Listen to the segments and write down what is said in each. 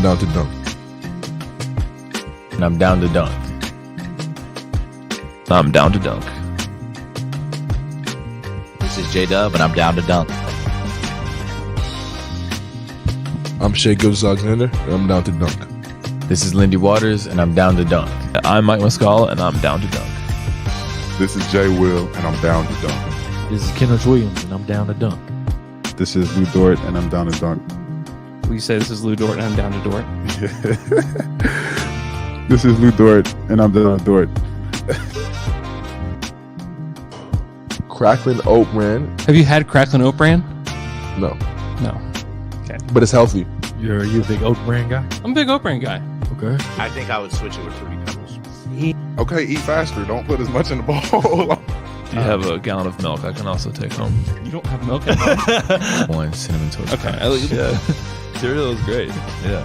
I'm down to dunk. And I'm down to dunk. I'm down to dunk. This is J-Dub, and I'm down to dunk. I'm Shea Gilgeous-Alexander, and I'm down to dunk. This is Lindy Waters, and I'm down to dunk. I'm Mike Muscala, and I'm down to dunk. This is Jay Will, and I'm down to dunk. This is Kenneth Williams, and I'm down to dunk. This is Lou Dort, and I'm down to dunk. Will you say this is Lou Dort, and I'm down to Dort? This is Lou Dort, and I'm down to Dort. Cracklin Oat Bran? Have you had Cracklin Oat Bran? No, No. Okay. but it's healthy. You're a big oat brand guy? I'm a big Oat Bran guy. Okay. I think I would switch it with Fruity Pebbles. Okay, eat faster. Don't put as much in the bowl. Do you have a gallon of milk I can also take home? You don't have milk at home? One cinnamon toast. Okay. Crunch. Yeah. Cereal is great. Yeah.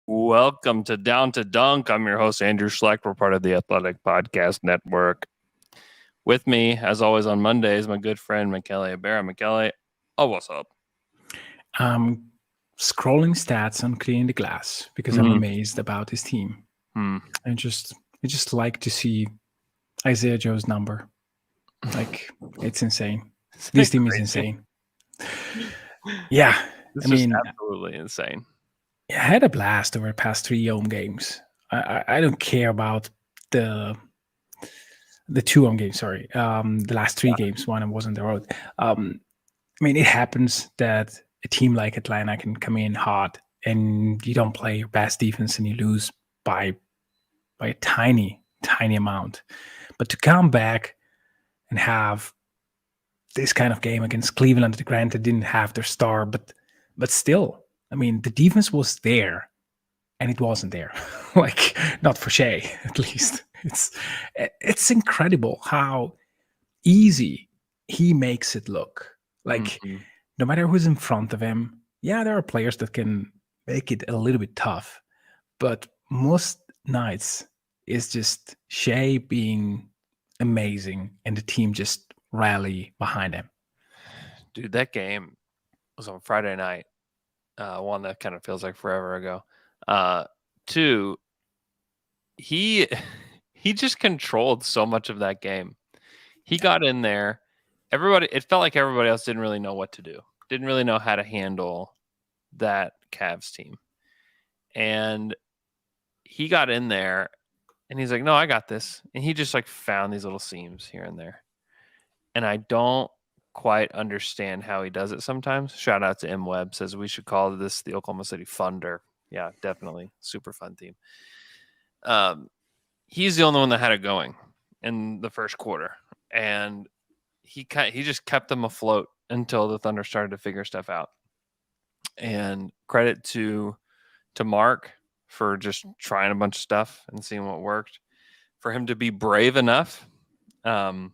Welcome to Down to Dunk. I'm your host, Andrew Schlecht. We're part of the Athletic Podcast Network. With me, as always on Mondays, my good friend, Michele Berra. Michele, what's up? Scrolling stats on Cleaning the Glass because I'm amazed about his team. I just like to see Isaiah Joe's number. Like, it's insane. This team is insane. Yeah. It's I mean, absolutely insane. I had a blast over the past 3 home games. I don't care about the 2 home games, sorry. The last 3 games, one was on the road. I mean, it happens that a team like Atlanta can come in hot and you don't play your best defense and you lose by a tiny amount. But to come back and have this kind of game against Cleveland, granted didn't have their star, but still, I mean, the defense was there and it wasn't there. Like, not for Shea, at least. It's incredible how easy he makes it look. Like, no matter who's in front of him, yeah, there are players that can make it a little bit tough. But most nights is just Shea being amazing and the team just rally behind him. Dude, that game was on Friday night. One that kind of feels like forever ago. 2, he just controlled so much of that game. He got in there. It felt like everybody else didn't really know what to do. Didn't really know how to handle that Cavs team. And he got in there and he's like, no, I got this. And he just like found these little seams here and there. And I don't quite understand how he does it sometimes. Shout out to M Webb, says we should call this the Oklahoma City Thunder. Yeah, definitely. Super fun team. He's the only one that had it going in the first quarter. And he just kept them afloat until the Thunder started to figure stuff out. And credit to Mark for just trying a bunch of stuff and seeing what worked. For him to be brave enough, to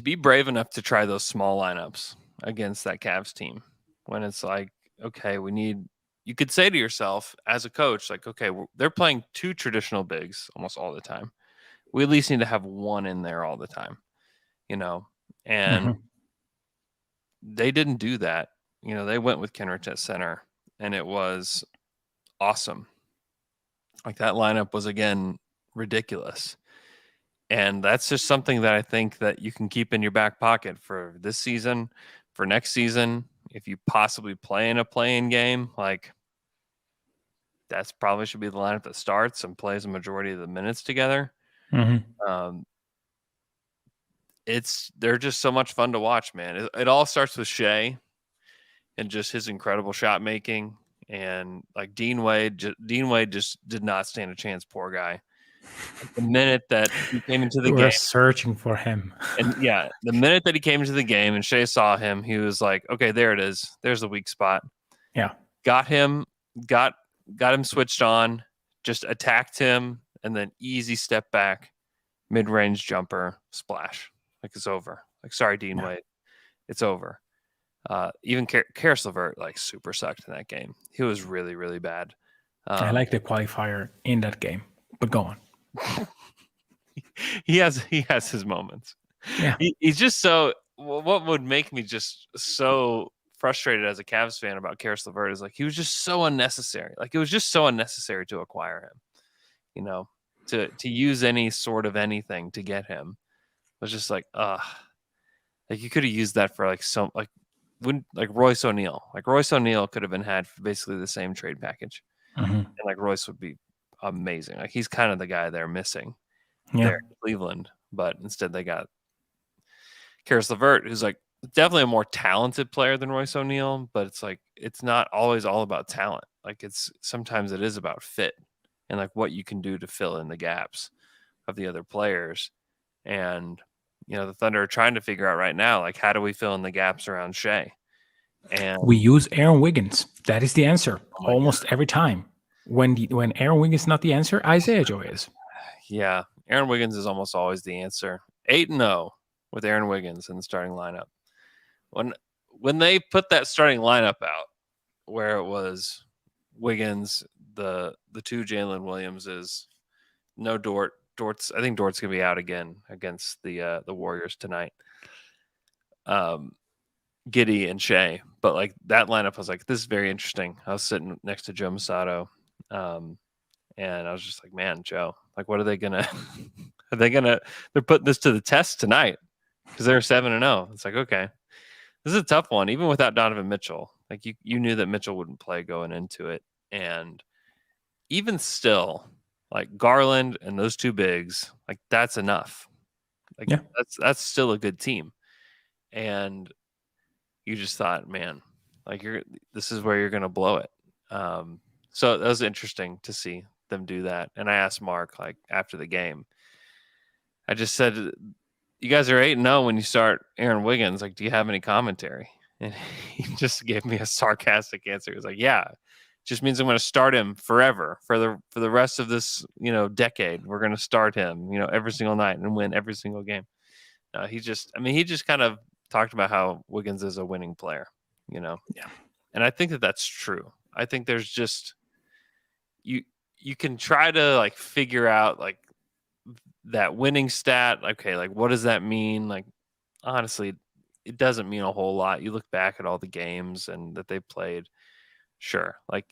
be brave enough to try those small lineups against that Cavs team when it's like, okay, you could say to yourself as a coach, like, okay, they're playing 2 traditional bigs almost all the time. We at least need to have one in there all the time, and they didn't do that. They went with Kenrich at center and it was awesome. Like, that lineup was, again, ridiculous. And that's just something that I think that you can keep in your back pocket for this season, for next season. If you possibly play in a play-in game, like, that's probably should be the lineup that starts and plays a majority of the minutes together. They're just so much fun to watch, man. It all starts with Shea and just his incredible shot making, and like Dean Wade just did not stand a chance. Poor guy. The minute that he came into the game, We're searching for him. And yeah, the minute that he came into the game and Shea saw him, he was like, okay, there it is. There's the weak spot. Yeah. Got him switched on, just attacked him, and then easy step back, mid-range jumper, splash. Like, it's over. Like, sorry, Dean Wade. It's over. Even Karis LeVert, like, super sucked in that game. He was really, really bad. I like the qualifier in that game, but go on. He has his moments. Yeah. He's just so. What would make me just so frustrated as a Cavs fan about Karis LeVert is like he was just so unnecessary. Like it was just so unnecessary to acquire him. You know, to use any sort of anything to get him was just like like you could have used that for like some like Royce O'Neal. Like Royce O'Neal could have been had for basically the same trade package, and like Royce would be amazing. Like he's kind of the guy they're missing there in Cleveland, but instead they got Karis LeVert, who's like definitely a more talented player than Royce O'Neal, but it's like it's not always all about talent. Like sometimes it is about fit and like what you can do to fill in the gaps of the other players. And the Thunder are trying to figure out right now, like how do we fill in the gaps around Shea? And we use Aaron Wiggins. That is the answer almost every time. When Aaron Wiggins is not the answer, Isaiah Joe is. Yeah, Aaron Wiggins is almost always the answer. 8-0 with Aaron Wiggins in the starting lineup. When they put that starting lineup out, where it was Wiggins, the two Jalen Williamses, no Dort. Dort's I think Dort's gonna be out again against the Warriors tonight. Giddey and Shea, but like that lineup, I was like, this is very interesting. I was sitting next to Joe Musato, and I was just like, man, Joe, like, what are they gonna? They're putting this to the test tonight because they're 7-0. It's like, okay, this is a tough one, even without Donovan Mitchell. Like you knew that Mitchell wouldn't play going into it, and even still, like Garland and those two bigs, like that's enough. Like that's still a good team, and you just thought, man, like this is where you're going to blow it. So that was interesting to see them do that. And I asked Mark, like after the game, I just said, you guys are 8-0 when you start Aaron Wiggins. Like, do you have any commentary? And he just gave me a sarcastic answer. He was like, yeah, it just means I'm going to start him forever for the rest of this, decade. We're going to start him, every single night and win every single game. He just kind of talked about how Wiggins is a winning player, Yeah. And I think that that's true. I think there's just, you can try to like figure out like that winning stat. Okay. Like, what does that mean? Like, honestly, it doesn't mean a whole lot. You look back at all the games and that they played. Sure. Like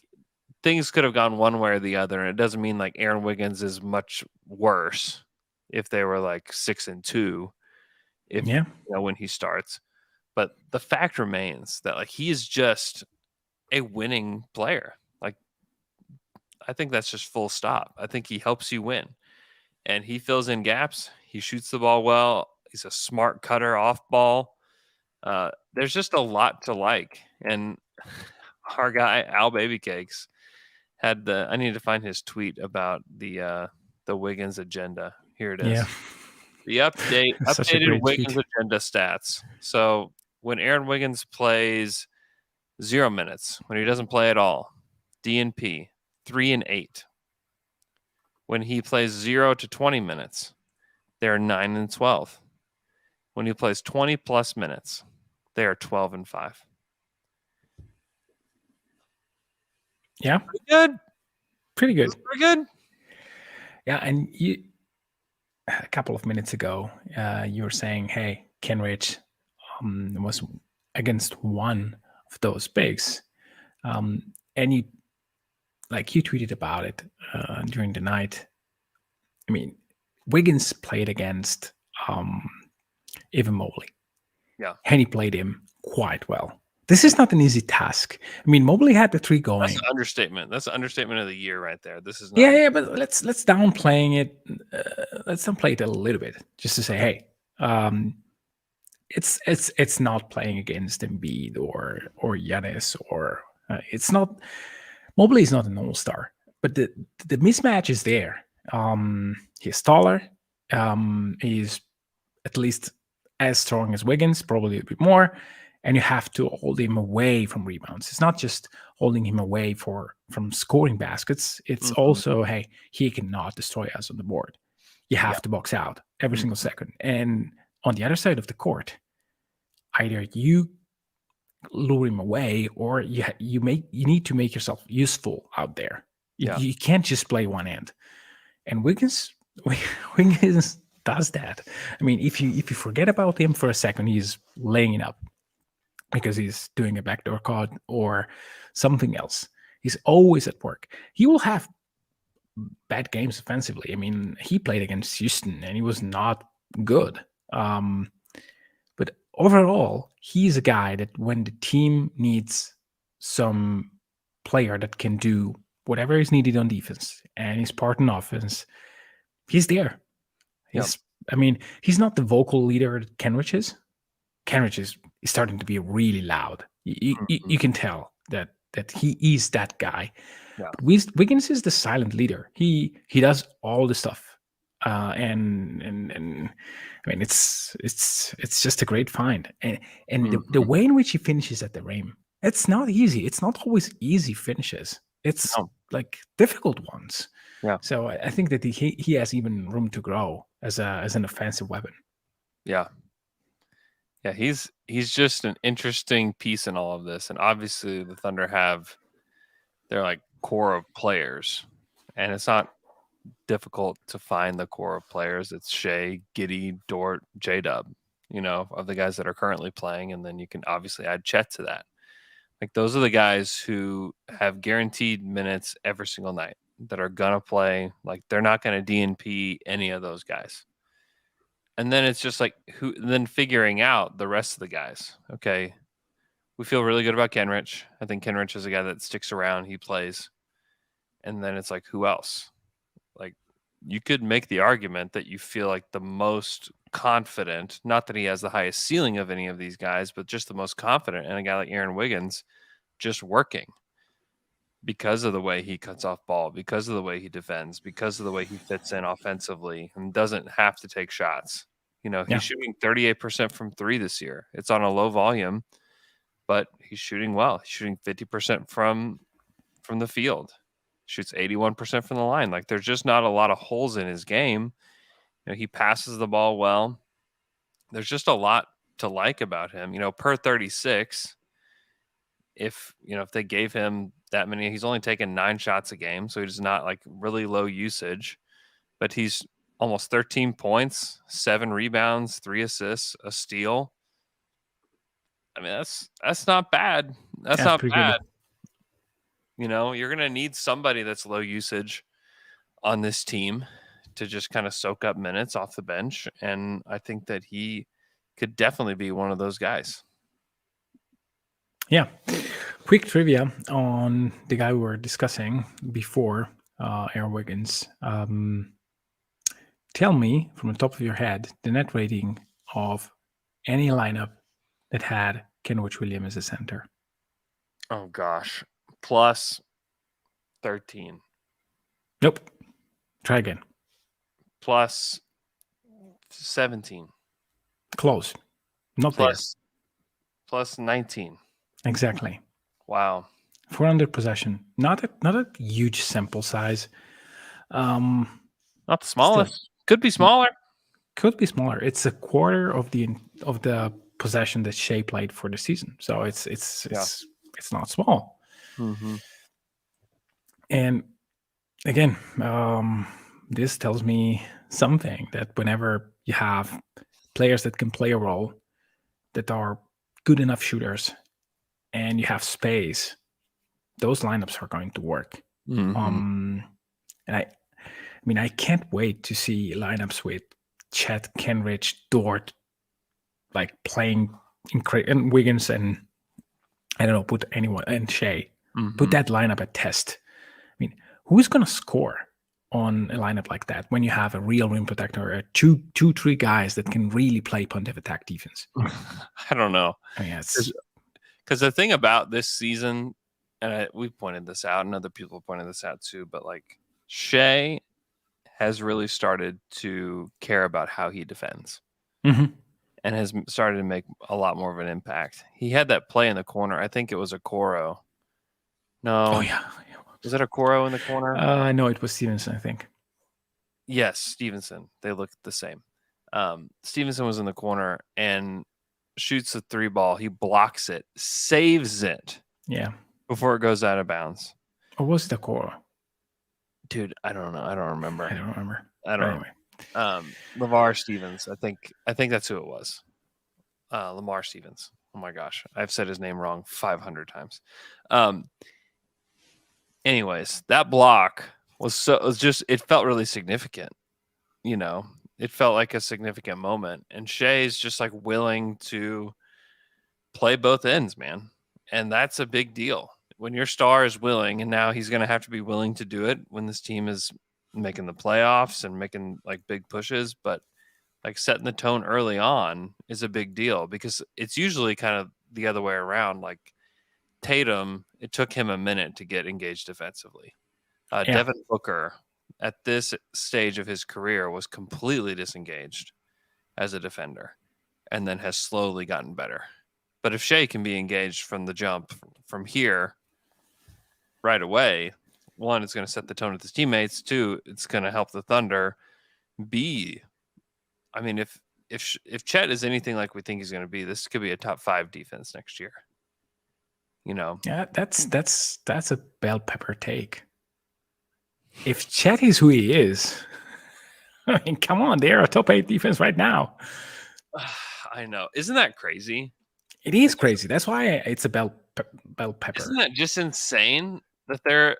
things could have gone one way or the other. And it doesn't mean like Aaron Wiggins is much worse if they were like 6-2. When he starts, but the fact remains that like he is just a winning player. Like I think that's just full stop. I think he helps you win, and he fills in gaps. He shoots the ball well. He's a smart cutter off ball. There's just a lot to like, and our guy Al Babycakes had I need to find his tweet about the Wiggins agenda. Here it is. Yeah. The updated Wiggins agenda stats. So when Aaron Wiggins plays 0 minutes, when he doesn't play at all, DNP 3-8. When he plays 0 to 20 minutes, they're 9-12. When he plays 20 plus minutes, they are 12-5. Yeah, Pretty good. Pretty good. Pretty good. Yeah, and a couple of minutes ago, you were saying, hey, Kenrich was against one of those bigs. And you tweeted about it during the night. I mean, Wiggins played against Evan Mobley. Yeah. And he played him quite well. This is not an easy task. I mean, Mobley had the three going. That's an understatement. That's an understatement of the year right there. This is not. Yeah, but let's downplaying it. Let's downplay it a little bit, just to say, hey, it's not playing against Embiid or Giannis or it's not. Mobley is not an all-star, but the mismatch is there. He's taller. He's at least as strong as Wiggins, probably a bit more. And you have to hold him away from rebounds. It's not just holding him away from scoring baskets. It's also, hey, he cannot destroy us on the board. You have to box out every single second. And on the other side of the court, either you lure him away or you need to make yourself useful out there. Yeah. You can't just play one end. And Wiggins does that. I mean, if you forget about him for a second, he's laying it up because he's doing a backdoor cut or something else. He's always at work. He will have bad games offensively. I mean, he played against Houston and he was not good. But overall, he's a guy that when the team needs some player that can do whatever is needed on defense and he's part in offense, he's there. I mean, he's not the vocal leader that Kenrich is. Kenrich is starting to be really loud. You can tell that he is that guy. Yeah. But Wiggins is the silent leader. He does all the stuff, and I mean it's just a great find. And the way in which he finishes at the rim, it's not easy. It's not always easy finishes. It's like difficult ones. Yeah. So I think that he has even room to grow as an offensive weapon. Yeah. Yeah, he's just an interesting piece in all of this. And obviously the Thunder have their like core of players. And it's not difficult to find the core of players. It's Shea, Giddey, Dort, J-Dub, of the guys that are currently playing. And then you can obviously add Chet to that. Like those are the guys who have guaranteed minutes every single night that are going to play. Like they're not going to DNP any of those guys. And then it's just like then figuring out the rest of the guys. Okay. We feel really good about Kenrich. I think Kenrich is a guy that sticks around. He plays. And then it's like, who else? Like you could make the argument that you feel like the most confident, not that he has the highest ceiling of any of these guys, but just the most confident in a guy like Aaron Wiggins just working because of the way he cuts off ball, because of the way he defends, because of the way he fits in offensively and doesn't have to take shots. He's shooting 38% from three this year. It's on a low volume, but he's shooting well. He's shooting 50% from the field. Shoots 81% from the line. Like there's just not a lot of holes in his game. He passes the ball well. There's just a lot to like about him. Per 36, if they gave him that many, he's only taken 9 shots a game, so he's not like really low usage, but he's almost 13 points, 7 rebounds, 3 assists, a steal. I mean, that's not bad. That's not bad. Good. You're going to need somebody that's low usage on this team to just kind of soak up minutes off the bench. And I think that he could definitely be one of those guys. Yeah. Quick trivia on the guy we were discussing before, Aaron Wiggins. Tell me from the top of your head the net rating of any lineup that had Kenrich Williams as a center. Oh, gosh. Plus 13. Nope. Try again. Plus 17. Close. Not plus 19. Exactly. Wow. 400 possession. Not a huge sample size. Not the smallest. Could be smaller. Could be smaller. It's a quarter of the possession that Shea played for the season. So it's not small. Mm-hmm. And again, this tells me something that whenever you have players that can play a role, that are good enough shooters, and you have space, those lineups are going to work. Mm-hmm. And I can't wait to see lineups with Chet, Kenrich, Dort, like playing and Wiggins, and I don't know, put anyone and Shea. Mm-hmm. Put that lineup at test. I mean, who's going to score on a lineup like that when you have a real rim protector, three guys that can really play punt of attack defense? I don't know. I mean, because the thing about this season, and we've pointed this out, and other people have pointed this out too, but like Shea has really started to care about how he defends. Mm-hmm. And has started to make a lot more of an impact. He had that play in the corner. I think it was a Coro. No. Oh, yeah. Was it a Coro in the corner? No, it was Stevenson, I think. Yes, Stevenson. They looked the same. Stevenson was in the corner and shoots the 3 ball. He blocks it, saves it. Yeah. Before it goes out of bounds. Or was it a Coro? Dude, I don't know. I don't remember. I don't remember. I don't Anyway. know. LeVar Stevens. I think that's who it was. Lamar Stevens. Oh my gosh, I've said his name wrong 500 times. Anyways, that block it felt really significant. You know, it felt like a significant moment, and Shea's just like willing to play both ends, man, and that's a big deal. When your star is willing, and now he's going to have to be willing to do it when this team is making the playoffs and making like big pushes, but like setting the tone early on is a big deal because it's usually kind of the other way around. Like Tatum, it took him a minute to get engaged defensively. Devin Booker at this stage of his career was completely disengaged as a defender and then has slowly gotten better. But if Shea can be engaged from the jump from here right away, one, it's going to set the tone with his teammates. Two, it's going to help the Thunder. I mean, if Chet is anything like we think he's going to be, this could be a top 5 defense next year. You know, Yeah, that's a bell pepper take. If Chet is who he is, I mean, come on, they're a top 8 defense right now. I know, isn't that crazy? It is crazy. That's why it's a bell pepper. Isn't that just insane that they're?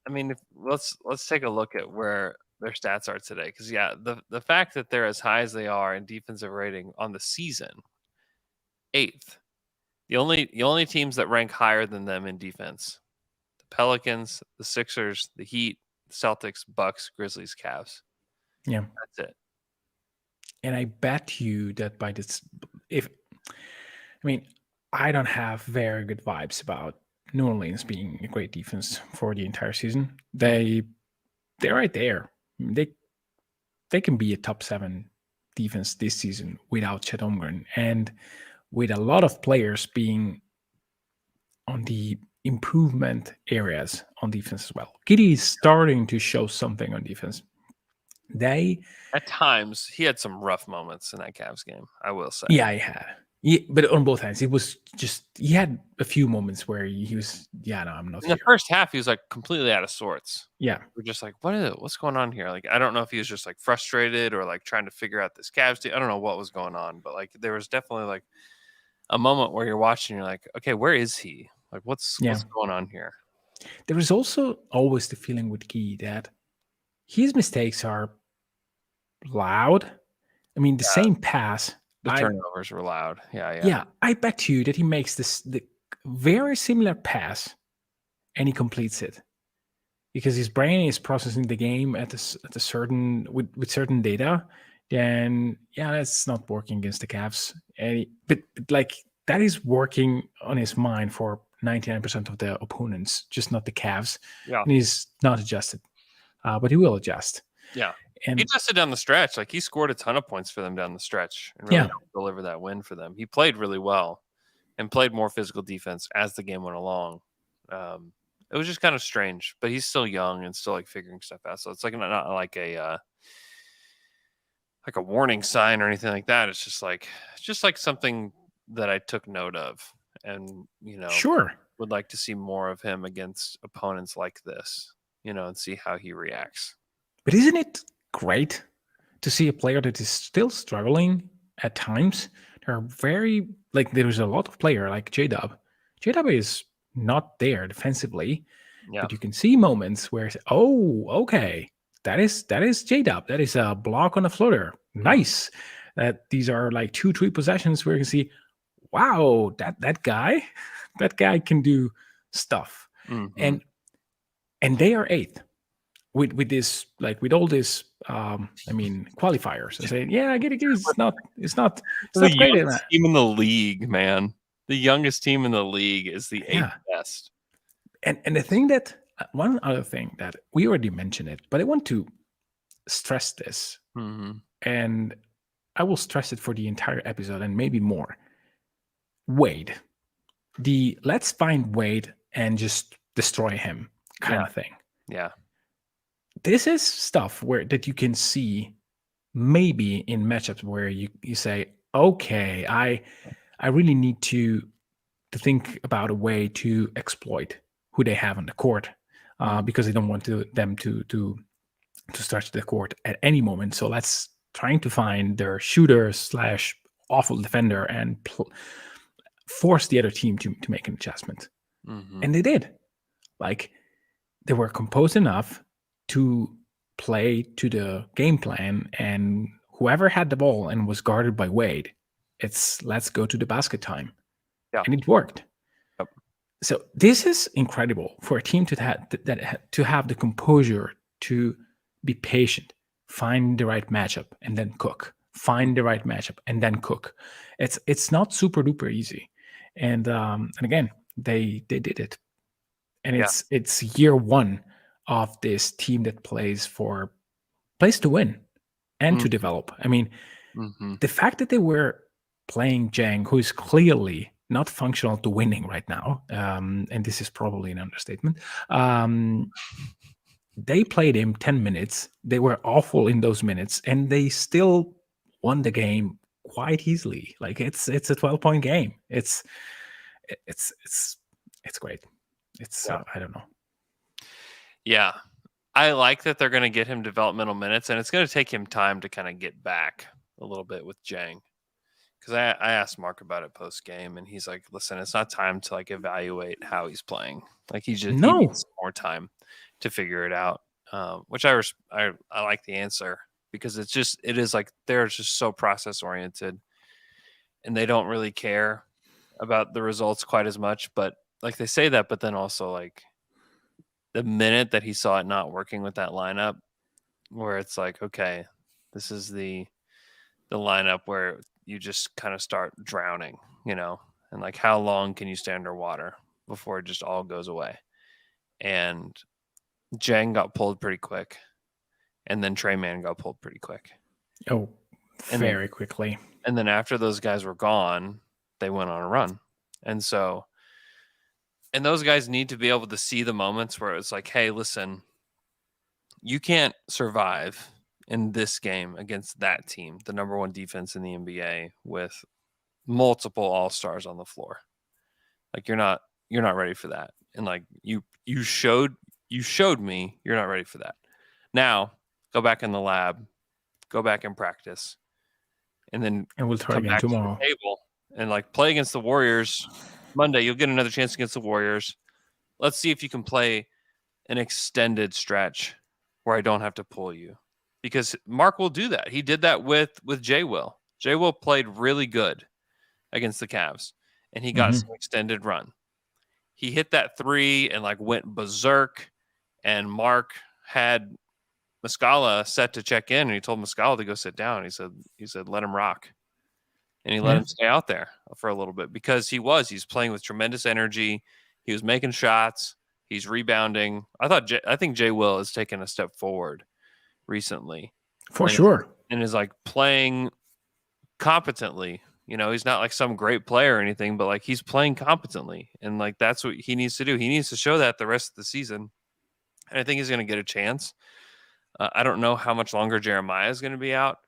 I mean, let's take a look at where their stats are today, because the fact that they're as high as they are in defensive rating on the season, 8th. The only teams that rank higher than them in defense: the Pelicans, the Sixers, the Heat, the Celtics, Bucks, Grizzlies, Cavs. Yeah, that's it. And I bet you that by this, I don't have very good vibes about New Orleans being a great defense for the entire season. They're right there. They can be a top 7 defense this season without Chet Holmgren, and with a lot of players being on the improvement areas on defense as well. Giddey is starting to show something on defense. At times he had some rough moments in that Cavs game, I will say. Yeah, he had. Yeah, but on both ends, it was just he had a few moments where he was, I'm not. In the first half, he was like completely out of sorts. Yeah, we're just like, what's going on here? Like, I don't know if he was just like frustrated or like trying to figure out this Cavs team. I don't know what was going on, but like there was definitely like a moment where you're watching, you're like, okay, where is he? Like, what's going on here? There is also always the feeling with Key that his mistakes are loud. I mean, the same pass. The turnovers were loud. Yeah. Yeah, I bet you that he makes the very similar pass and he completes it because his brain is processing the game at a certain with certain data. Then that's not working against the Cavs. But like that is working on his mind for 99% of the opponents, just not the Cavs. Yeah, and he's not adjusted, but he will adjust. Yeah. And he adjusted down the stretch. Like he scored a ton of points for them down the stretch and really helped deliver that win for them. He played really well and played more physical defense as the game went along. It was just kind of strange, but he's still young and still like figuring stuff out. So it's like not like a warning sign or anything like that. It's just like something that I took note of, and sure would like to see more of him against opponents like this, and see how he reacts. But isn't it great to see a player that is still struggling at times? There are there's a lot of player like J-Dub. J-Dub is not there defensively, but you can see moments where, okay, that is J-Dub. That is a block on a floater. Nice. These are like 2-3 possessions where you can see, wow, that guy can do stuff. Mm-hmm. And they are 8th. With this, like with all this, qualifiers. I say, I get it. It's not the great. Youngest team in the league, man. The youngest team in the league is the 8th best. And the thing that one other thing that we already mentioned it, but I want to stress this, and I will stress it for the entire episode and maybe more. Wade, let's find Wade and just destroy him kind of thing. Yeah. This is stuff that you can see maybe in matchups where you say, okay, I really need to think about a way to exploit who they have on the court. because they don't want them to stretch the court at any moment. So let's trying to find their shooter / awful defender and force the other team to make an adjustment. Mhm. And they did. Like, they were composed enough to play to the game plan, and whoever had the ball and was guarded by Wade, it's let's go to the basket time. Yeah. And it worked. Yep. So this is incredible for a team to have the composure to be patient, find the right matchup, and then cook. Find the right matchup and then cook. It's not super duper easy. And again, they did it. And Yeah. it's year one of this team that plays to win and to develop. I mean, Mhm. the fact that they were playing Jang, who is clearly not functional to winning right now, and this is probably an understatement, they played him 10 minutes. They were awful in those minutes, and they still won the game quite easily. Like, it's a 12-point game. It's great. It's I don't know. Yeah. I like that they're going to get him developmental minutes, and it's going to take him time to kind of get back a little bit with Jang. Because I asked Mark about it post game, and he's like, "Listen, it's not time to like evaluate how he's playing. Like he needs more time to figure it out." Which I like the answer, because it is like they're just so process oriented, and they don't really care about the results quite as much. But like they say that, but then also like the minute that he saw it not working with that lineup, where it's like, okay, this is the lineup where you just kind of start drowning, and like how long can you stay underwater before it just all goes away? And Jang got pulled pretty quick, and then Trey Mann got pulled pretty quick. Oh, very quickly. And then after those guys were gone, they went on a run. And so, and those guys need to be able to see the moments where it's like, hey, listen, you can't survive in this game against that team, the number one defense in the NBA, with multiple all-stars on the floor. Like you're not ready for that. And like you showed me you're not ready for that. Now go back in the lab, go back and practice, and we'll try again tomorrow. To the table and like play against the Warriors Monday. You'll get another chance against the Warriors. Let's see if you can play an extended stretch where I don't have to pull you, because Mark will do that. He did that with J. Will. J. Will played really good against the Cavs, and he got some extended run. He hit that three and like went berserk, and Mark had Muscala set to check in, and he told Muscala to go sit down. He said, let him rock. And he let him stay out there for a little bit, because he's playing with tremendous energy. He was making shots. He's rebounding. I think J. Will has taken a step forward recently. For sure. And is like playing competently. He's not like some great player or anything, but like he's playing competently. And like that's what he needs to do. He needs to show that the rest of the season. And I think he's going to get a chance. I don't know how much longer Jeremiah is going to be out.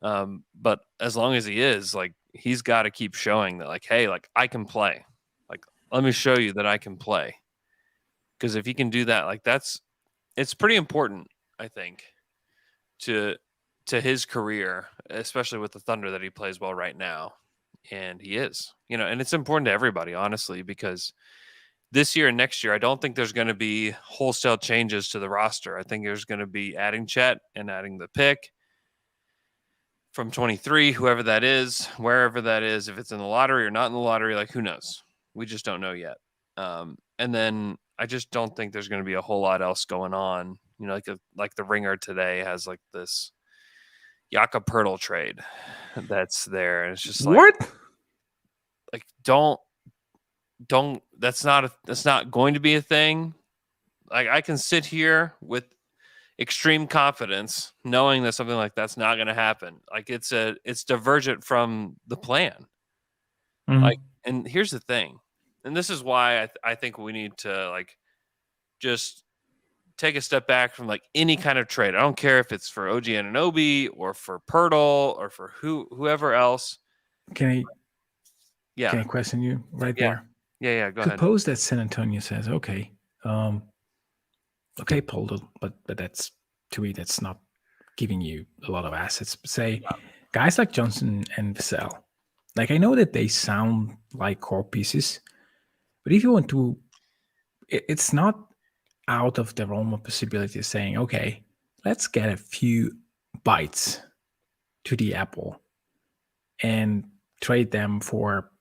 But as long as he is, like, he's got to keep showing that, like, hey, like, I can play. Like, let me show you that I can play. Because if he can do that, like, it's pretty important, I think, to his career, especially with the Thunder that he plays well right now. And he is, and it's important to everybody, honestly, because this year and next year, I don't think there's going to be wholesale changes to the roster. I think there's going to be adding Chet and adding the pick from 23, whoever that is, wherever that is, if it's in the lottery or not in the lottery, like, who knows? We just don't know yet. And then I just don't think there's going to be a whole lot else going on. Like the Ringer today has like this Jakob Poeltl trade that's there, and it's just like, what? Like, don't. That's not going to be a thing. Like, I can sit here with extreme confidence knowing that something like that's not going to happen. Like, it's divergent from the plan. Like, and here's the thing, and this is why I think we need to like just take a step back from like any kind of trade. I don't care if it's for OG Anunoby or for Poeltl or for whoever else. Can I question you right there? Yeah, go ahead. Suppose that San Antonio says, okay, Okay, Paul, but that's, to me, that's not giving you a lot of assets. Say guys like Johnson and Vassell. Like, I know that they sound like core pieces, but if you want to, it's not out of the realm of possibility saying, okay, let's get a few bites to the apple and trade them for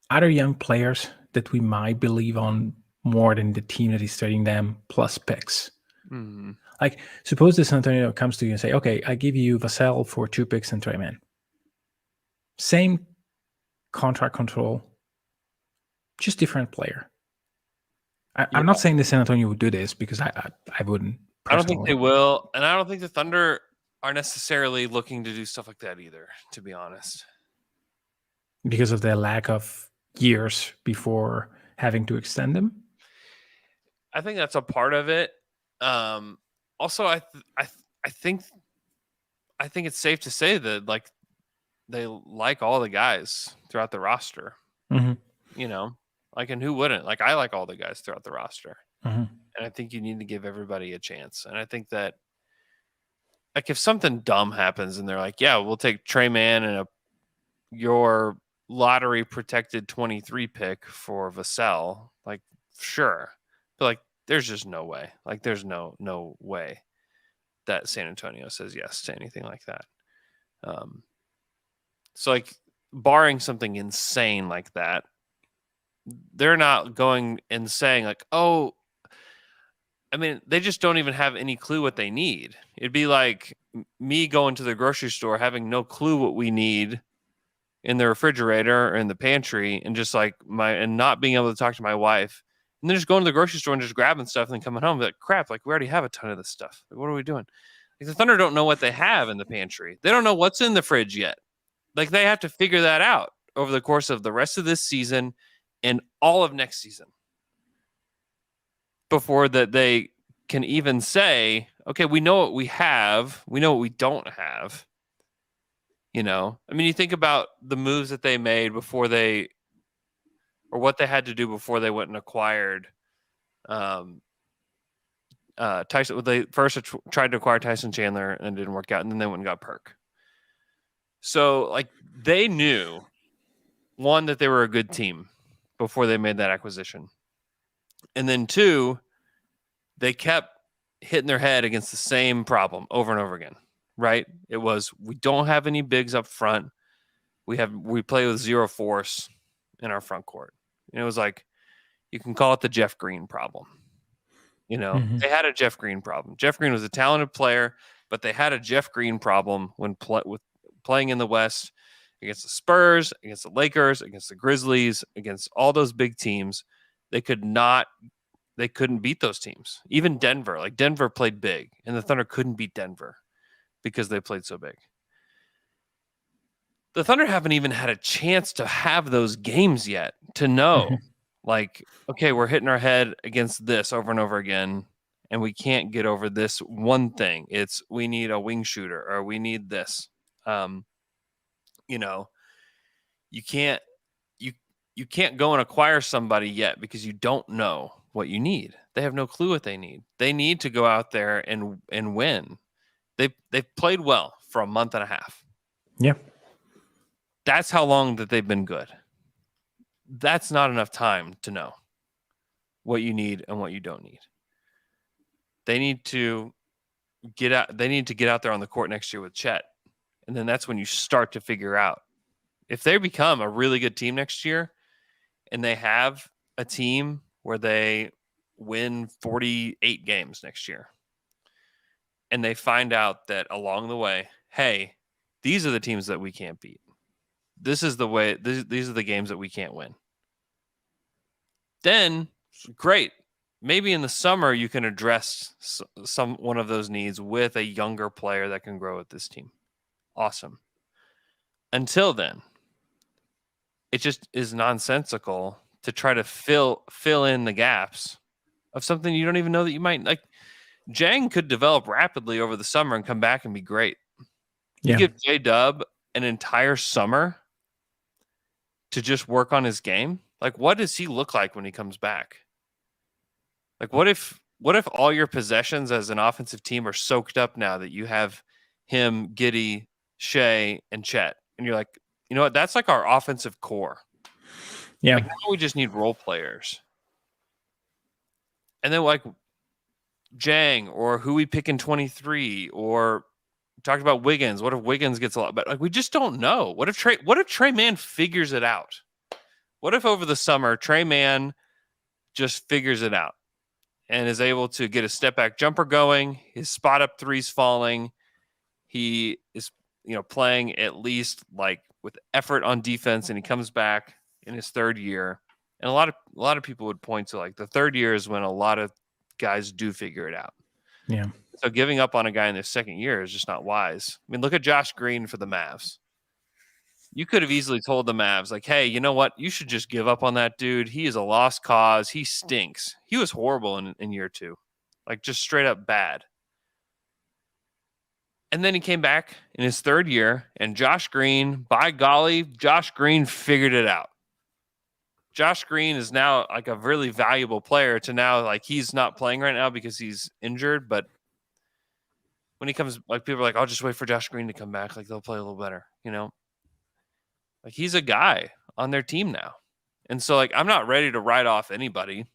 other young players that we might believe on more than the team that is trading them, plus picks. Mhm. Like, suppose the San Antonio comes to you and say, okay, I give you Vassell for 2 picks and Trey Man. Same contract control, just different player. I'm not saying the San Antonio would do this, because I wouldn't personally. I don't think they will, and I don't think the Thunder are necessarily looking to do stuff like that either, to be honest. Because of their lack of years before having to extend them. I think that's a part of it. Also, I think it's safe to say that, like, they like all the guys throughout the roster. Mhm. You know, like, and who wouldn't? Like, I like all the guys throughout the roster, Mhm. and I think you need to give everybody a chance. And I think that, like, if something dumb happens and they're like, yeah, we'll take Trey Man and your lottery protected 23 pick for Vassell, like, sure. But, like, there's just no way. Like, there's no way that San Antonio says yes to anything like that. So, like, barring something insane like that, they're not going and saying, like, oh, I mean, they just don't even have any clue what they need. It'd be like me going to the grocery store, having no clue what we need in the refrigerator or in the pantry, and just like and not being able to talk to my wife, and then just going to the grocery store and just grabbing stuff and then coming home and be like, crap, like, we already have a ton of this stuff. Like, what are we doing? Like, the Thunder don't know what they have in the pantry. They don't know what's in the fridge yet. Like, they have to figure that out over the course of the rest of this season and all of next season before that they can even say, okay, we know what we have. We know what we don't have. You know, I mean, you think about the moves that they made before or what they had to do before they went and acquired Tyson. They first tried to acquire Tyson Chandler and it didn't work out, and then they went and got Perk. So, like, they knew, one, that they were a good team before they made that acquisition, and then two, they kept hitting their head against the same problem over and over again. Right? It was, we don't have any bigs up front. We play with zero force in our front court. And it was like, you can call it the Jeff Green problem. You know, they had a Jeff Green problem. Jeff Green was a talented player, but they had a Jeff Green problem when playing in the West against the Spurs, against the Lakers, against the Grizzlies, against all those big teams. They couldn't beat those teams. Even Denver, like, Denver played big, and the Thunder couldn't beat Denver because they played so big. The Thunder haven't even had a chance to have those games yet to know, like, okay, we're hitting our head against this over and over again, and we can't get over this one thing. It's, we need a wing shooter, or we need this. You know, you can't go and acquire somebody yet because you don't know what you need. They have no clue what they need. They need to go out there and win. They've played well for a month and a half. Yeah. That's how long that they've been good. That's not enough time to know what you need and what you don't need. They need to get out. They need to get out there on the court next year with Chet. And then that's when you start to figure out if they become a really good team next year and they have a team where they win 48 games next year. And they find out that along the way, hey, these are the teams that we can't beat. This is the way. These are the games that we can't win. Then, great. Maybe in the summer you can address one of those needs with a younger player that can grow with this team. Awesome. Until then, it just is nonsensical to try to fill in the gaps of something you don't even know that you might like. Jang could develop rapidly over the summer and come back and be great. You give J-Dub an entire summer to just work on his game. Like, what does he look like when he comes back? Like, what if what if all your possessions as an offensive team are soaked up now that you have him, Giddey, Shea, and Chet, and you're like, you know what? That's like our offensive core. Yeah. Like now we just need role players. And then like Jang or who we pick in 23 or talked about Wiggins. What if Wiggins gets a lot? But like we just don't know. What if Trey Mann figures it out? What if over the summer Trey Mann just figures it out and is able to get a step back jumper going, his spot up threes falling, he is playing at least like with effort on defense, and he comes back in his third year. And a lot of people would point to like the third year is when a lot of guys do figure it out. Yeah. So giving up on a guy in their second year is just not wise. I mean, look at Josh Green for the Mavs. You could have easily told the Mavs, like, hey, you know what? You should just give up on that dude. He is a lost cause. He stinks. He was horrible in year 2. Like, just straight up bad. And then he came back in his third year, and Josh Green, by golly, Josh Green figured it out. Josh Green is now like a really valuable player to now, like, he's not playing right now because he's injured, but when he comes, like, people are like, I'll just wait for Josh Green to come back. Like, they'll play a little better, Like, he's a guy on their team now. And so, like, I'm not ready to write off anybody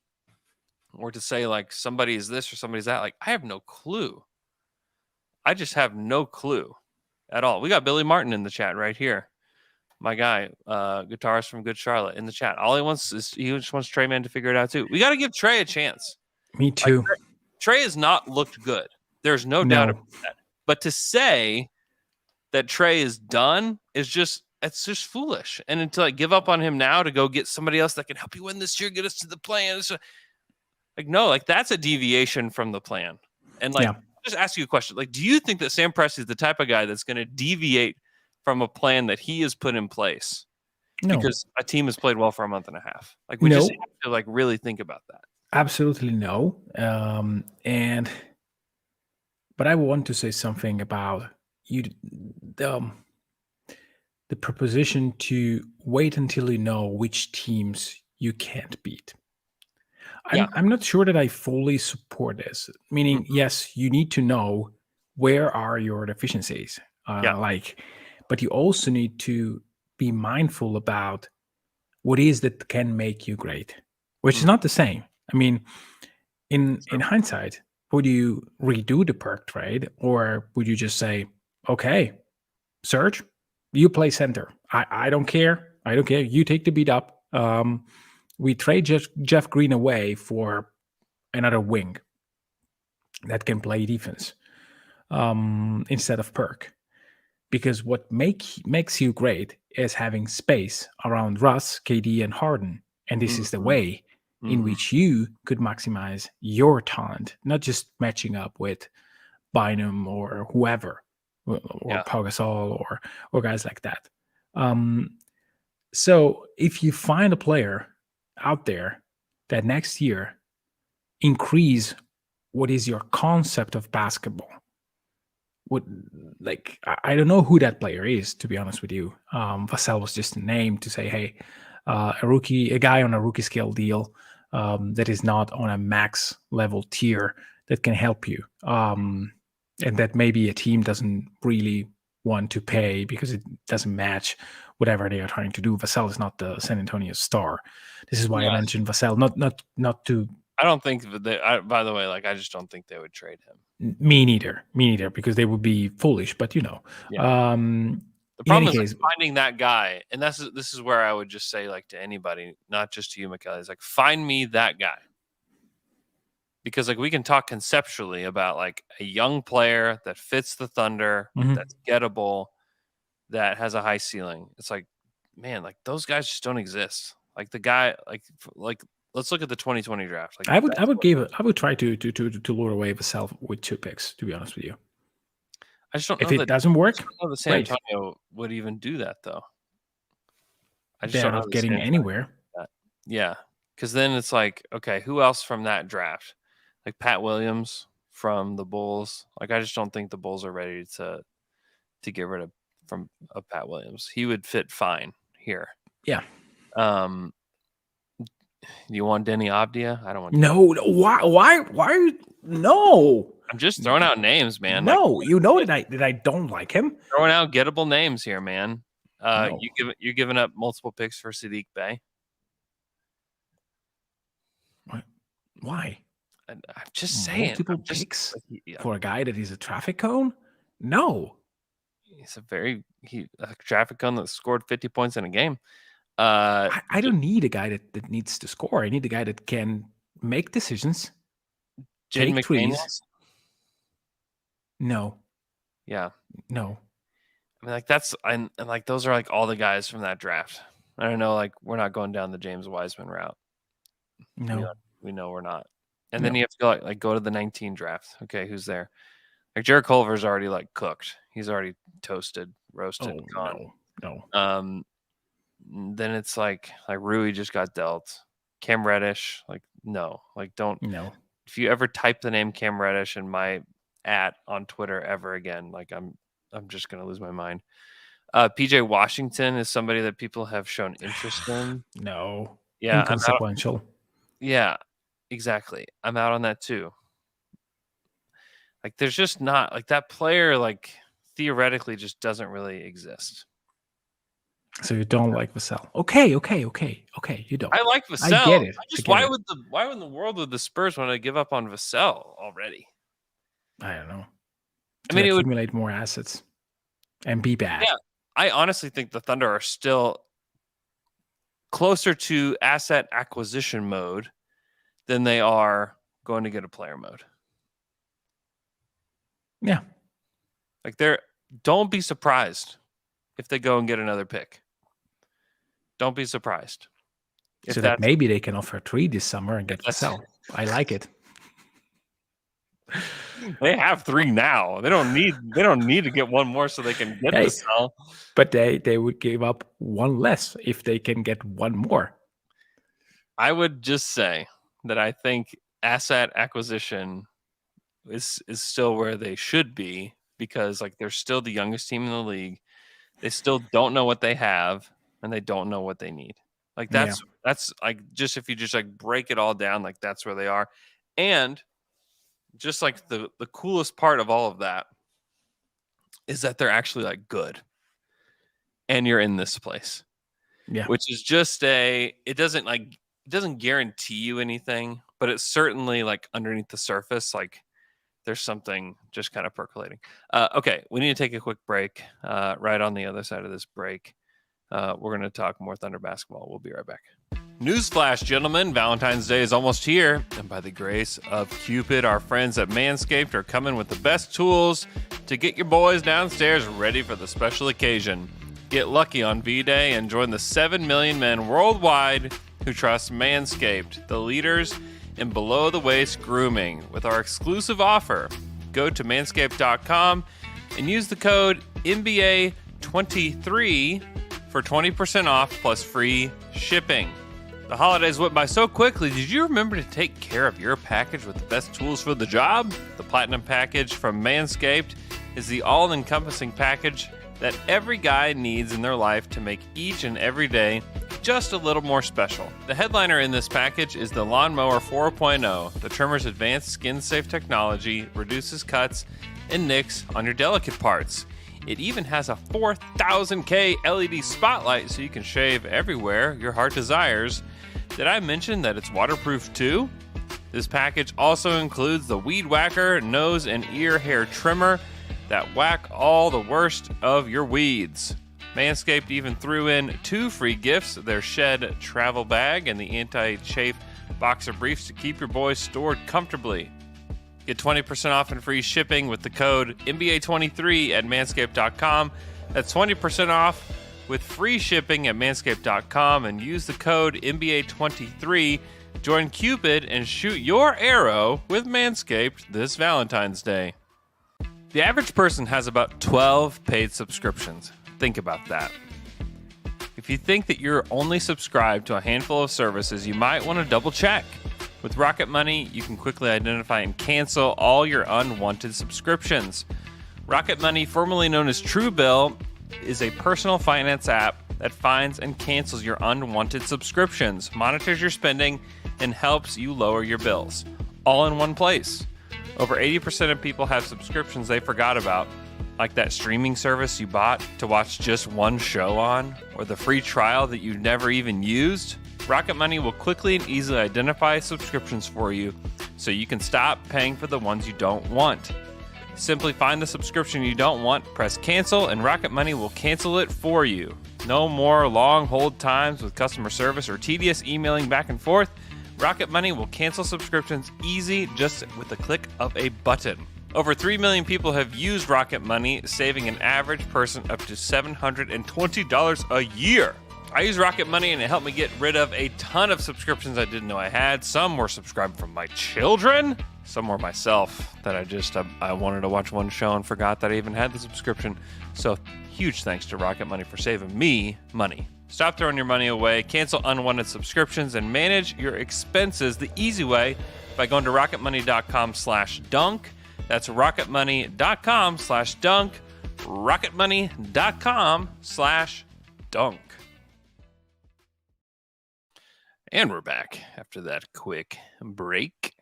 or to say, like, somebody is this or somebody's that. Like, I have no clue. I just have no clue at all. We got Billy Martin in the chat right here. My guy, guitarist from Good Charlotte in the chat. All he wants is he just wants Trey Mann to figure it out too. We got to give Trey a chance. Me too. Like, Trey has not looked good. There's no doubt about that. But to say that Trey is done is just foolish. And to like give up on him now to go get somebody else that can help you win this year, get us to the plan. Like, no, like that's a deviation from the plan. And like, just ask you a question. Like, do you think that Sam Presti is the type of guy that's going to deviate from a plan that he has put in place? No. Because a team has played well for a month and a half. Like, we just have to like really think about that. Absolutely no. But I want to say something about the proposition to wait until you know which teams you can't beat. I'm not sure that I fully support this. Meaning, yes, you need to know where are your deficiencies. But you also need to be mindful about what is that can make you great, which is not the same. I mean, in hindsight, would you redo the perk trade, or would you just say, okay, Serge, you play center. I don't care. I don't care. You take the beat up. We trade Jeff Green away for another wing that can play defense instead of perk. Because what makes you great is having space around Russ, KD, and Harden. And this is the way in which you could maximize your talent, not just matching up with Bynum or whoever, or Pau Gasol or guys like that. So if you find a player out there that next year increase what is your concept of basketball, I don't know who that player is, to be honest with you. Vassell was just a name to say, hey, a guy on a rookie scale deal that is not on a max level tier that can help you, and that maybe a team doesn't really want to pay because it doesn't match whatever they are trying to do. Vassell is not the San Antonio Star. This is why I mentioned Vassell, not to. I don't think by the way, like I just don't think they would trade him. Me neither, because they would be foolish. But the problem is like finding that guy, and this is where I would just say, like, to anybody, not just to you, Michele, is like, find me that guy. Because like we can talk conceptually about like a young player that fits the Thunder, that's gettable, that has a high ceiling. It's like, man, like those guys just don't exist. Like the guy, like let's look at the 2020 draft. Like I would try to lure away Vassell with 2 picks. To be honest with you, I just don't know if it doesn't work. I don't know that San Antonio would even do that though. I just They're don't know not getting anywhere. Yeah, because then it's like, okay, who else from that draft? Like Pat Williams from the Bulls. Like I just don't think the Bulls are ready to get rid of Pat Williams. He would fit fine here. Yeah. And You want Denny Abdia? I don't want. No, why? Why are you? No, I'm just throwing out names, man. no. Like, You know that I don't like him. throwing out gettable names here, man. No. You're giving up multiple picks for Sadiq Bey. Why? And I'm just saying. Multiple I'm just- picks yeah, for a guy that is a traffic cone? No. he's a traffic cone that scored 50 points in a game. I don't need a guy that needs to score. I need a guy that can make decisions. Jaden Take threes. McDaniels. No, Yeah. no. I mean, like and like those are like all the guys from that draft. I don't know, like we're not going down the James Wiseman route. No. We know we're not. And then you have to go like go to the 19 draft. Okay, who's there? Like Jared Culver's already like cooked. He's already toasted, roasted, gone. No. Then it's like Rui just got dealt. Cam Reddish, like no, like don't. No. If you ever type the name Cam Reddish in my on Twitter ever again, like I'm just gonna lose my mind. PJ Washington is somebody that people have shown interest in. No. Yeah, Inconsequential. Yeah, exactly. I'm out on that too. Like there's just not like that player like theoretically just doesn't really exist. So you don't like Vassell. Okay. You don't. I like Vassell. I get it. Why in the world would the Spurs want to give up on Vassell already? I don't know. I mean, it would accumulate more assets and be bad. Yeah, I honestly think the Thunder are still closer to asset acquisition mode than they are going to get a player mode. Yeah. Like don't be surprised if they go and get another pick. Don't be surprised. So that maybe they can offer 3 this summer and get Vassell. I like it. They have 3 now. They don't need to get one more so they can get Vassell. But they would give up 1 less if they can get 1 more. I would just say that I think asset acquisition is still where they should be because like they're still the youngest team in the league. They still don't know what they have and they don't know what they need. Like that's like just if you just like break it all down, like that's where they are. And just like the coolest part of all of that is that they're actually like good. And you're in this place. Yeah. Which is just it doesn't guarantee you anything, but it's certainly like underneath the surface, like there's something just kind of percolating. Okay, we need to take a quick break. Right on the other side of this break, we're going to talk more Thunder basketball. We'll be right back. Newsflash, gentlemen, Valentine's Day is almost here. And by the grace of Cupid, our friends at Manscaped are coming with the best tools to get your boys downstairs ready for the special occasion. Get lucky on V-Day and join the 7 million men worldwide who trust Manscaped, the leaders in below-the-waist grooming. With our exclusive offer, go to manscaped.com and use the code NBA23 for 20% off plus free shipping. The holidays went by so quickly. Did you remember to take care of your package with the best tools for the job? The Platinum Package from Manscaped is the all-encompassing package that every guy needs in their life to make each and every day just a little more special. The headliner in this package is the Lawnmower 4.0. The trimmer's advanced skin-safe technology reduces cuts and nicks on your delicate parts. It even has a 4000K LED spotlight so you can shave everywhere your heart desires. Did I mention that it's waterproof too? This package also includes the Weed Whacker nose and ear hair trimmer that whack all the worst of your weeds. Manscaped even threw in 2 free gifts, their Shed travel bag and the anti-chafe boxer briefs to keep your boys stored comfortably. Get 20% off and free shipping with the code NBA23 at manscaped.com. That's 20% off with free shipping at manscaped.com and use the code NBA23. Join Cupid and shoot your arrow with Manscaped this Valentine's Day. The average person has about 12 paid subscriptions. Think about that. If you think that you're only subscribed to a handful of services, you might want to double check. With Rocket Money, you can quickly identify and cancel all your unwanted subscriptions. Rocket Money, formerly known as Truebill, is a personal finance app that finds and cancels your unwanted subscriptions, monitors your spending, and helps you lower your bills. All in one place. Over 80% of people have subscriptions they forgot about, like that streaming service you bought to watch just one show on, or the free trial that you never even used. Rocket Money will quickly and easily identify subscriptions for you so you can stop paying for the ones you don't want. Simply find the subscription you don't want, press cancel, and Rocket Money will cancel it for you. No more long hold times with customer service or tedious emailing back and forth. Rocket Money will cancel subscriptions easy just with the click of a button. Over 3 million people have used Rocket Money, saving an average person up to $720 a year. I use Rocket Money and it helped me get rid of a ton of subscriptions I didn't know I had. Some were subscribed from my children. Some were myself that I wanted to watch one show and forgot that I even had the subscription. So huge thanks to Rocket Money for saving me money. Stop throwing your money away, cancel unwanted subscriptions, and manage your expenses the easy way by going to rocketmoney.com/dunk. That's rocketmoney.com/dunk. rocketmoney.com/dunk. And we're back after that quick break.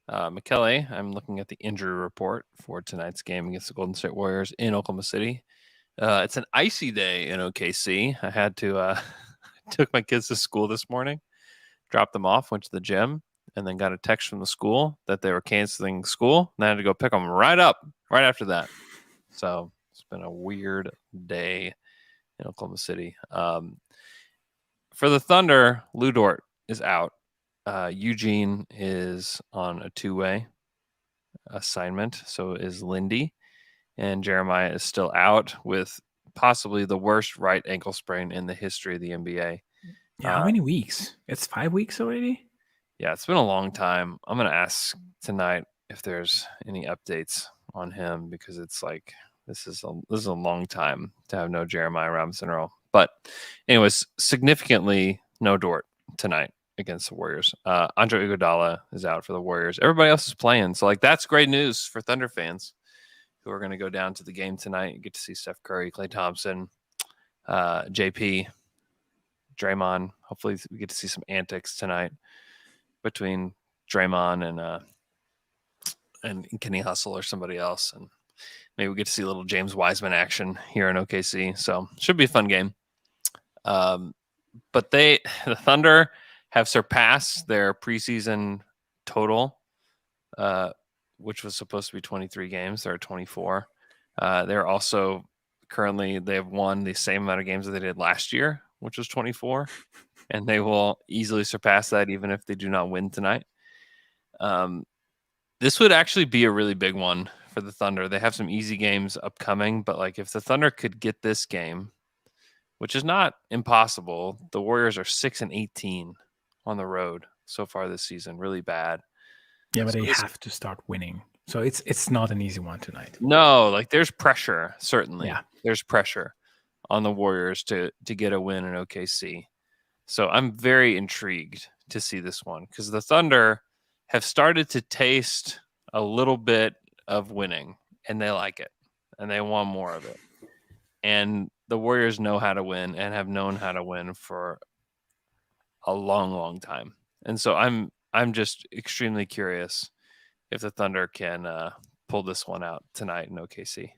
Michele, I'm looking at the injury report for tonight's game against the Golden State Warriors in Oklahoma City. It's an icy day in OKC. I had to took my kids to school this morning, dropped them off, went to the gym, and then got a text from the school that they were canceling school. And I had to go pick them right after that. So it's been a weird day in Oklahoma City. For the Thunder, Lou Dort is out. Eugene is on a two-way assignment. So is Lindy. And Jeremiah is still out with possibly the worst right ankle sprain in the history of the NBA. Yeah, how many weeks? It's 5 weeks already? Yeah, it's been a long time. I'm going to ask tonight if there's any updates on him because it's like this is a long time to have no Jeremiah Robinson Earl. But anyways, significantly no Dort tonight against the Warriors. Andre Iguodala is out for the Warriors. Everybody else is playing. So like that's great news for Thunder fans who are going to go down to the game tonight and get to see Steph Curry, Klay Thompson, JP, Draymond. Hopefully we get to see some antics tonight between Draymond and Kenny Hustle or somebody else. And maybe we get to see a little James Wiseman action here in OKC. So should be a fun game. But the Thunder have surpassed their preseason total, which was supposed to be 23 games. They're at 24. They're also they have won the same amount of games that they did last year, which was 24. And they will easily surpass that even if they do not win tonight. This would actually be a really big one for the Thunder. They have some easy games upcoming, but like if the Thunder could get this game, which is not impossible, the Warriors are 6-18 on the road so far this season, really bad. Yeah, but they have to start winning. So it's not an easy one tonight. No, like there's pressure, certainly. Yeah. There's pressure on the Warriors to get a win in OKC. So I'm very intrigued to see this one because the Thunder have started to taste a little bit of winning and they like it and they want more of it. And the Warriors know how to win and have known how to win for a long, long time. And so I'm just extremely curious if the Thunder can pull this one out tonight in OKC.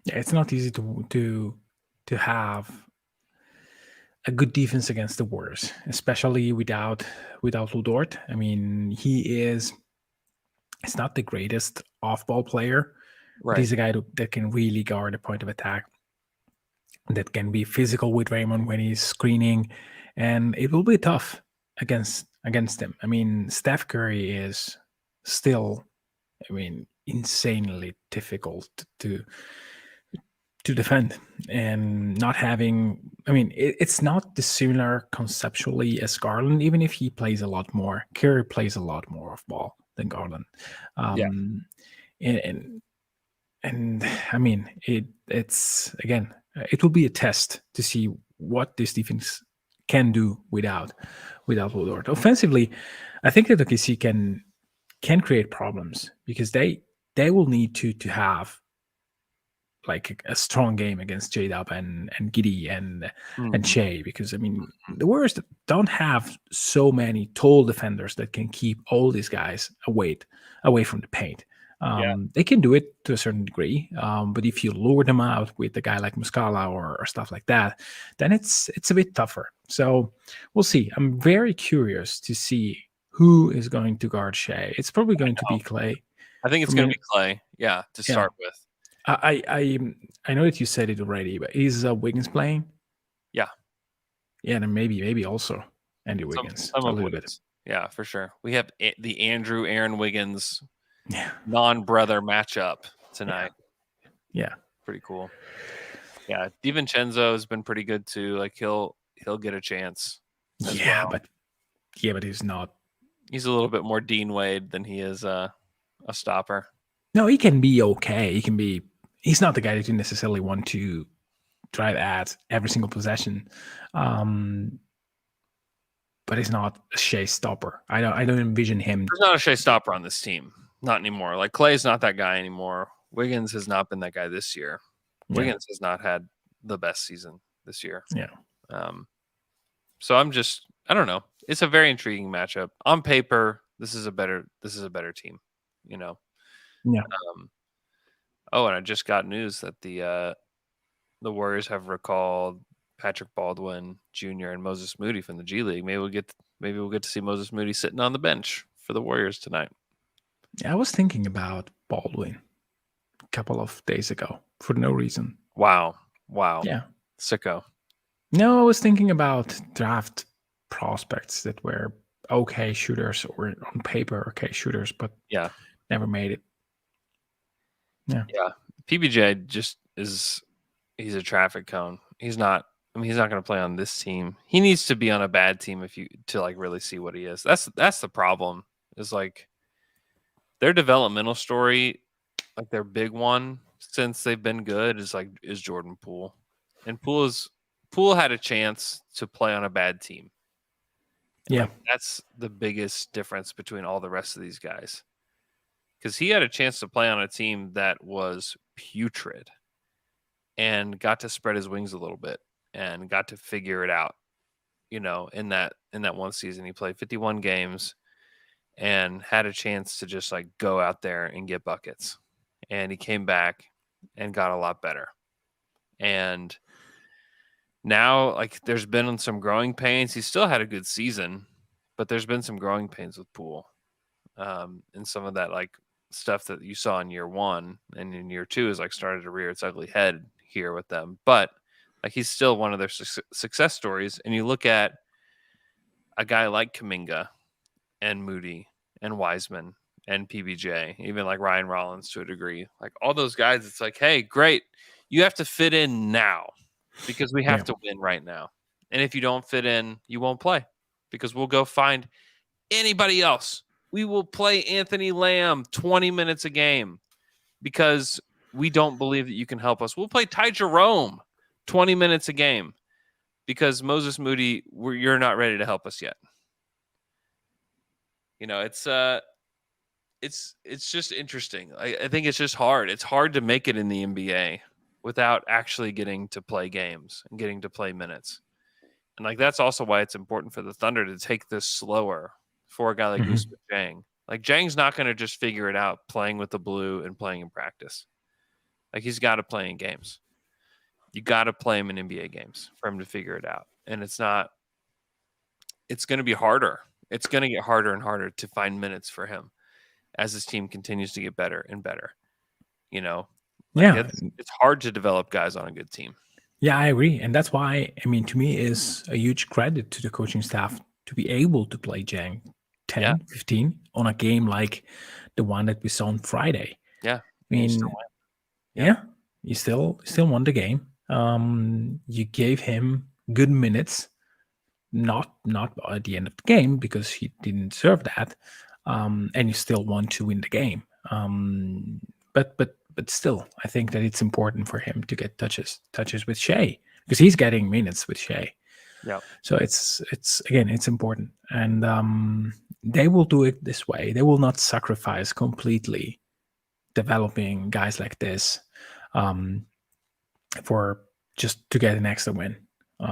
Yeah, it's not easy to have a good defense against the Warriors, especially without Lou Dort. I mean, it's not the greatest off-ball player. Right. But he's a guy that can really guard a point of attack, that can be physical with Raymond when he's screening, and it will be tough against him. I mean, Steph Curry is still, insanely difficult to defend, and not having. It's not dissimilar conceptually as Garland, even if he plays a lot more. Curry plays a lot more off ball than Garland. It's again, it will be a test to see what this defense can do without Lou Dort. Offensively, I think that OKC can create problems because they will need to have like a strong game against J-Dub and Giddy and Mhm. Shea, because I mean the Warriors don't have so many tall defenders that can keep all these guys away from the paint. They can do it to a certain degree, but if you lure them out with a guy like Muscala or stuff like that, then it's a bit tougher. So we'll see. I'm very curious to see who is going to guard Shea. It's probably going to be Clay. I think it's For going me- to be Clay. Yeah, to Yeah. start with. I know that you said it already, but is Wiggins playing? Yeah. Yeah, then maybe also Andy Wiggins Some a of little bit. Wiggins. Yeah, for sure. We have the Andrew Aaron Wiggins Yeah, non-brother matchup tonight. yeah, Pretty cool. Yeah, DiVincenzo has been pretty good too. Like he'll get a chance. as yeah, well. but he's not. He's a little bit more Dean Wade than he is a stopper. No, he can be okay. He can be. He's not the guy that you necessarily want to drive at every single possession. But he's not a Shea stopper. I don't envision him. There's not a Shea stopper on this team. Not anymore. Like Clay's not that guy anymore. Wiggins has not been that guy this year. Yeah. Wiggins has not had the best season this year. Yeah. So I don't know. It's a very intriguing matchup. On paper, this is a better team, you know. Yeah. And I just got news that the Warriors have recalled Patrick Baldwin Jr. and Moses Moody from the G League. Maybe we'll get to see Moses Moody sitting on the bench for the Warriors tonight. I was thinking about Baldwin a couple of days ago for no reason. Wow. Yeah. Sicko. No, I was thinking about draft prospects that were okay shooters or on paper okay shooters, but Yeah. never made it. Yeah. PBJ just he's a traffic cone. He's not going to play on this team. He needs to be on a bad team to like really see what he is. That's the problem. Is like their developmental story, like their big one since they've been good is Jordan Poole. And Poole had a chance to play on a bad team. Yeah. Like, that's the biggest difference between all the rest of these guys. Because he had a chance to play on a team that was putrid and got to spread his wings a little bit and got to figure it out. You know, in that one season, he played 51 games and had a chance to just like go out there and get buckets. And he came back and got a lot better. And now, like, there's been some growing pains. He still had a good season, but there's been some growing pains with Poole. And some of that, like, stuff that you saw in year one and in year two is like started to rear its ugly head here with them. But like, he's still one of their success stories. And you look at a guy like Kuminga and Moody and Wiseman and PBJ, even like Ryan Rollins to a degree, like all those guys, it's like, hey, great. You have to fit in now because we have to win right now. And if you don't fit in, you won't play because we'll go find anybody else. We will play Anthony Lamb 20 minutes a game because we don't believe that you can help us. We'll play Ty Jerome 20 minutes a game because Moses Moody, you're not ready to help us yet. You know, it's just interesting. I think it's just hard. It's hard to make it in the NBA without actually getting to play games and getting to play minutes. And like that's also why it's important for the Thunder to take this slower for a guy like Usman Jang. Like Jang's not going to just figure it out playing with the blue and playing in practice. Like he's got to play in games. You got to play him in NBA games for him to figure it out. And it's going to be harder. It's going to get harder and harder to find minutes for him as his team continues to get better and better. You know, it's hard to develop guys on a good team. Yeah, I agree. And that's why, I mean, to me, is a huge credit to the coaching staff to be able to play Jang 10, 15 on a game like the one that we saw on Friday. Yeah. I mean, you still won the game. You gave him good minutes, not at the end of the game because he didn't deserve that. And you still want to win the game. But still, I think that it's important for him to get touches with Shea because he's getting minutes with Shea. Yeah. So it's important, and they will do it this way. They will not sacrifice completely developing guys like this for just to get an extra win.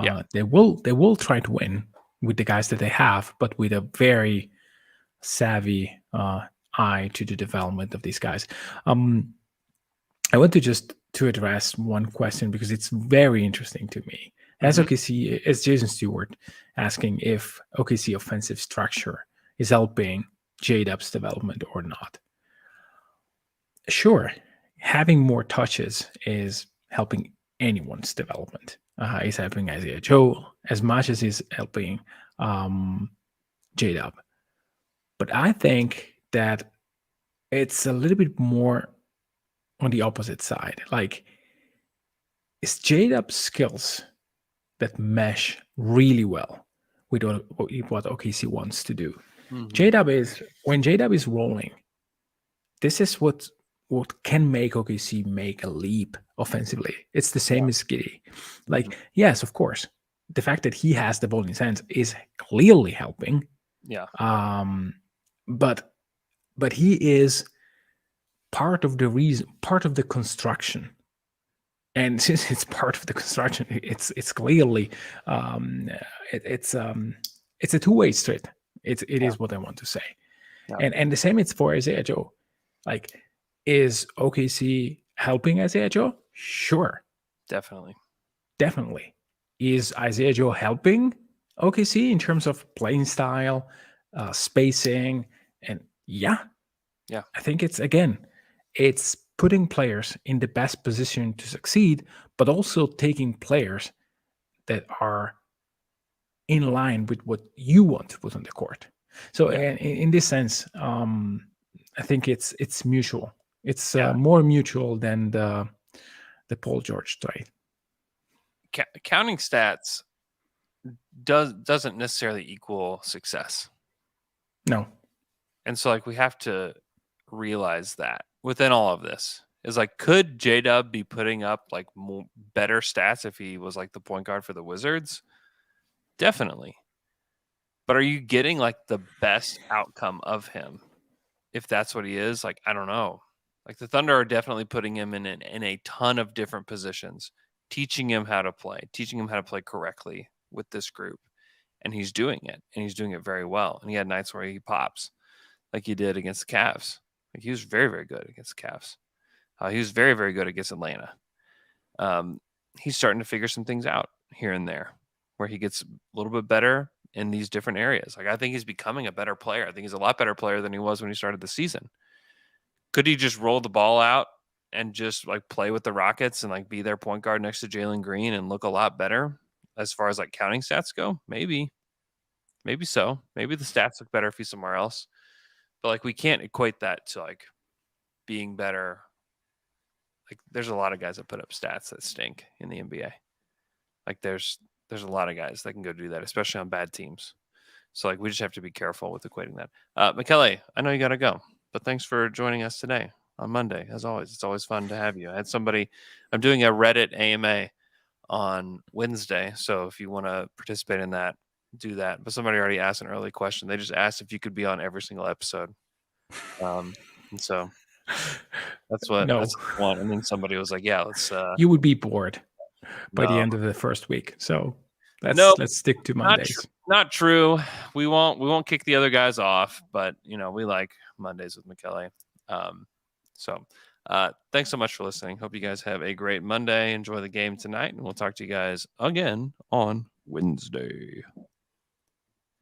Yeah. They will try to win with the guys that they have, but with a very savvy eye to the development of these guys. I want to address one question because it's very interesting to me. As OKC, as Jason Stewart asking if OKC offensive structure is helping J-Dub's development or not. Sure, having more touches is helping anyone's development. He's helping Isaiah Joe as much as he's helping J-Dub. But I think that it's a little bit more on the opposite side. Like, it's J-Dub's skills that mesh really well with what OKC wants to do. J-Dub when J-Dub is rolling, this is what can make OKC make a leap offensively. It's the same as Giddey. Like, yes, of course, the fact that he has the ball in his hands is clearly helping. Yeah. But he is part of the reason, part of the construction. And since it's part of the construction, it's clearly it's a two-way street. It is what I want to say. Yeah. And the same it's for Isaiah Joe. Like, is OKC helping Isaiah Joe? Sure. Definitely. Is Isaiah Joe helping OKC in terms of playing style, spacing, and yeah. I think it's putting players in the best position to succeed, but also taking players that are in line with what you want to put on the court. So in this sense, I think it's mutual. It's more mutual than the Paul George trade. Counting stats doesn't necessarily equal success. No. And so, like, we have to realize that within all of this is, like, could J-Dub be putting up like better stats if he was like the point guard for the Wizards? Definitely. But are you getting like the best outcome of him if that's what he is? Like, I don't know. Like, the Thunder are definitely putting him in a ton of different positions, teaching him how to play correctly with this group. And he's doing it, and he's doing it very well. And he had nights where he pops like he did against the Cavs. Like, he was very, very good against the Cavs. He was very, very good against Atlanta. He's starting to figure some things out here and there where he gets a little bit better in these different areas. Like, I think he's becoming a better player. I think he's a lot better player than he was when he started the season. Could he just roll the ball out and just like play with the Rockets and like be their point guard next to Jalen Green and look a lot better as far as like counting stats go? Maybe so. Maybe the stats look better if he's somewhere else. But like, we can't equate that to like being better. Like, there's a lot of guys that put up stats that stink in the NBA. Like, there's a lot of guys that can go do that, especially on bad teams. So like, we just have to be careful with equating that. Michele, I know you got to go, but thanks for joining us today on Monday. As always, it's always fun to have you. I'm doing a Reddit AMA on Wednesday. So if you want to participate in that, do that. But somebody already asked an early question. They just asked if you could be on every single episode. And so that's what I want. And then somebody was like, yeah, let's you would be bored by the end of the first week. So let's stick to Mondays. Not true. We won't kick the other guys off, but we like Mondays with Michele. So thanks so much for listening. Hope you guys have a great Monday. Enjoy the game tonight, and we'll talk to you guys again on Wednesday.